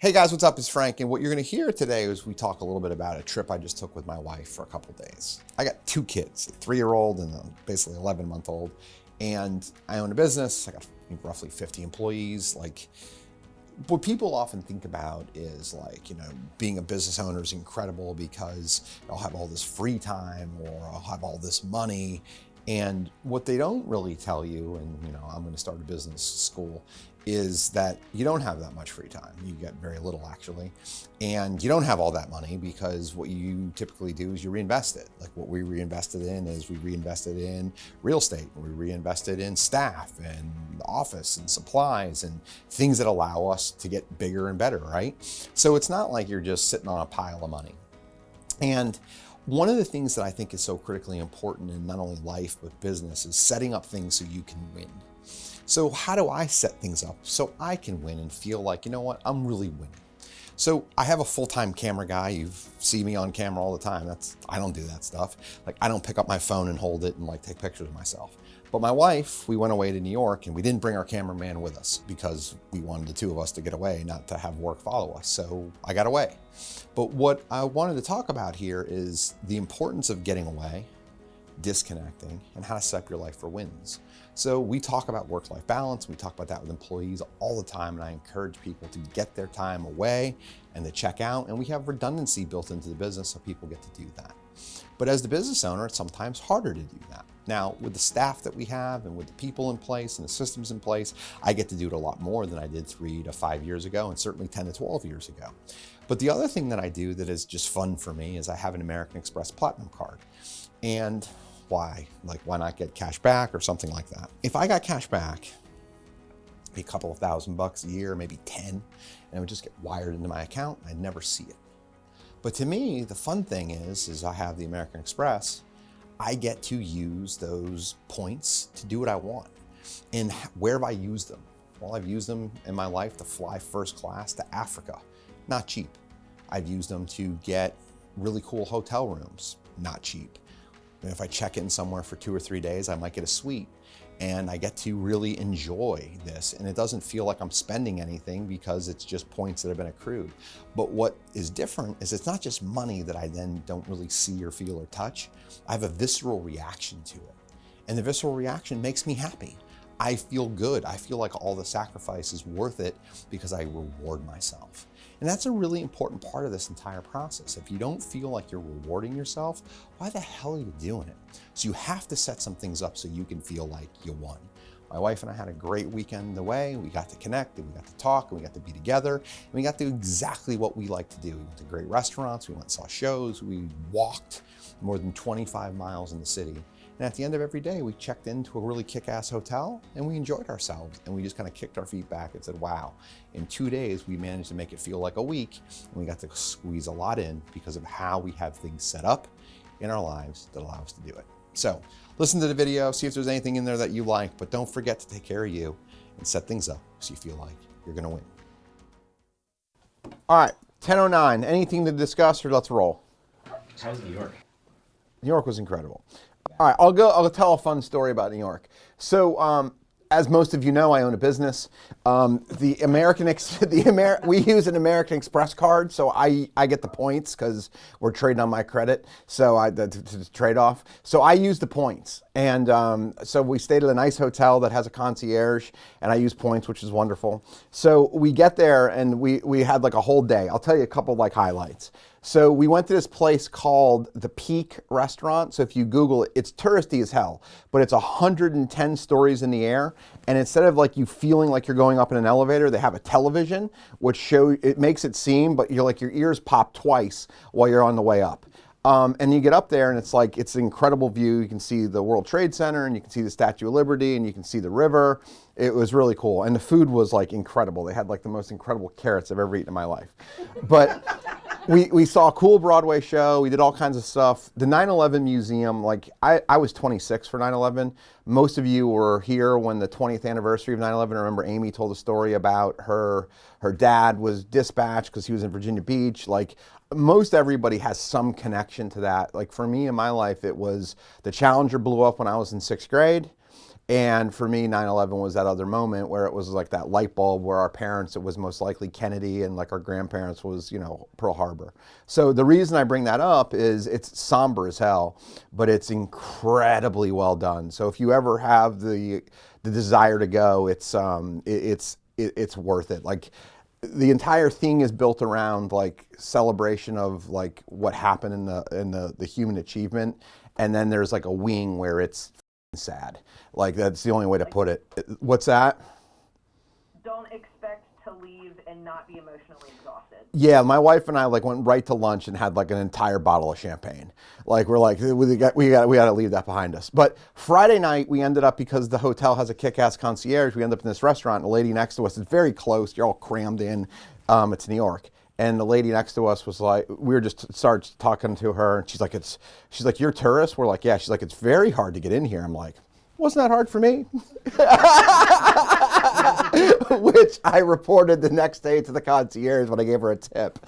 Hey guys, what's up? It's Frank, and what you're going to hear today is we talk a little bit about a trip I just took with my wife for a couple days. I got two kids, a 3-year-old and a basically 11-month-old, and I own a business. I got roughly 50 employees. What people often think about is being a business owner is incredible because I'll have all this free time or I'll have all this money. And what they don't really tell you, and I'm going to start a business school, is that you don't have that much free time. You get very little actually. And you don't have all that money because what you typically do is you reinvest it. Like what we reinvested in is we reinvested in real estate. We reinvested in staff and the office and supplies and things that allow us to get bigger and better, right? So it's not like you're just sitting on a pile of money. And one of the things that I think is so critically important in not only life, but business is setting up things so you can win. So how do I set things up so I can win and feel like, you know what, I'm really winning? So I have a full-time camera guy. You see me on camera all the time. I don't do that stuff. I don't pick up my phone and hold it and take pictures of myself. But my wife, we went away to New York and we didn't bring our cameraman with us because we wanted the two of us to get away, not to have work follow us. So I got away. But what I wanted to talk about here is the importance of getting away, disconnecting, and how to set up your life for wins. So we talk about work-life balance. We talk about that with employees all the time, and I encourage people to get their time away and to check out, and we have redundancy built into the business so people get to do that. But as the business owner, it's sometimes harder to do that. Now, with the staff that we have and with the people in place and the systems in place, I get to do it a lot more than I did 3 to 5 years ago, and certainly 10 to 12 years ago. But the other thing that I do that is just fun for me is I have an American Express Platinum card. And why? Why not get cash back or something like that? If I got cash back, a couple of $1,000 a year, maybe 10, and it would just get wired into my account, I'd never see it. But to me, the fun thing is I have the American Express, I get to use those points to do what I want. And where have I used them? Well, I've used them in my life to fly first class to Africa, not cheap. I've used them to get really cool hotel rooms, not cheap. And if I check in somewhere for 2 or 3 days, I might get a suite. And I get to really enjoy this. And it doesn't feel like I'm spending anything because it's just points that have been accrued. But what is different is it's not just money that I then don't really see or feel or touch. I have a visceral reaction to it. And the visceral reaction makes me happy. I feel good. I feel like all the sacrifice is worth it because I reward myself. And that's a really important part of this entire process. If you don't feel like you're rewarding yourself, why the hell are you doing it? So you have to set some things up so you can feel like you won. My wife and I had a great weekend away. We got to connect and we got to talk and we got to be together. And we got to do exactly what we like to do. We went to great restaurants, we went and saw shows, we walked more than 25 miles in the city. And at the end of every day, we checked into a really kick-ass hotel and we enjoyed ourselves. And we just kind of kicked our feet back and said, wow, in 2 days, we managed to make it feel like a week. And we got to squeeze a lot in because of how we have things set up in our lives that allow us to do it. So listen to the video, see if there's anything in there that you like, but don't forget to take care of you and set things up so you feel like you're gonna win. All right, 10:09, anything to discuss or let's roll? How was New York? New York was incredible. All right, I'll tell a fun story about New York. So, as most of you know, I own a business. We use an American Express card, so I get the points because we're trading on my credit. So to trade off. So I use the points, and so we stayed at a nice hotel that has a concierge, and I use points, which is wonderful. So we get there, and we had a whole day. I'll tell you a couple highlights. So we went to this place called the Peak Restaurant. So if you Google it, it's touristy as hell, but it's 110 stories in the air. And instead of you feeling like you're going up in an elevator, they have a television, which it makes it seem, but your ears pop twice while you're on the way up. And you get up there and it's an incredible view. You can see the World Trade Center and you can see the Statue of Liberty and you can see the river. It was really cool. And the food was incredible. They had the most incredible carrots I've ever eaten in my life. But we saw a cool Broadway show. We did all kinds of stuff. The 9/11 museum, I was 26 for 9/11. Most of you were here when the 20th anniversary of 9/11. I remember Amy told a story about her dad was dispatched because he was in Virginia Beach. Most everybody has some connection to that. For me in my life, it was the Challenger blew up when I was in 6th grade. And for me, 9/11 was that other moment where it was like that light bulb where our parents, it was most likely Kennedy, and like our grandparents was, Pearl Harbor. So the reason I bring that up is it's somber as hell, but it's incredibly well done. So if you ever have the desire to go, it's worth it. Like the entire thing is built around like celebration of like what happened in the human achievement, and then there's like a wing where it's sad. Like that's the only way to put it. What's that? Don't expect to leave and not be emotionally exhausted. Yeah, my wife and I like went right to lunch and had like an entire bottle of champagne. Like we're like we got to leave that behind us. But Friday night we ended up, because the hotel has a kick-ass concierge, we ended up in this restaurant. The lady next to us is very close. You're all crammed in. It's New York. And the lady next to us was like, we were just started talking to her, and she's like, you're tourists? We're like, yeah. She's like, it's very hard to get in here. I'm like, wasn't that hard for me? Which I reported the next day to the concierge when I gave her a tip.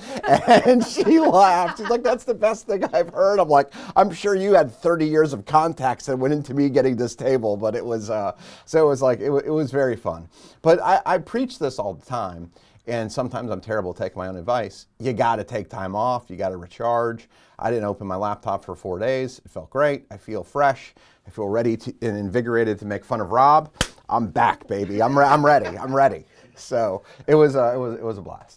And she laughed. She's like, that's the best thing I've heard. I'm like, I'm sure you had 30 years of contacts that went into me getting this table. But it was, so it was like, it was very fun. But I preach this all the time. And sometimes I'm terrible at taking my own advice. You got to take time off. You got to recharge. I didn't open my laptop for 4 days. It felt great. I feel fresh. I feel ready and invigorated to make fun of Rob. I'm back, baby. I'm ready. I'm ready. So it was a blast.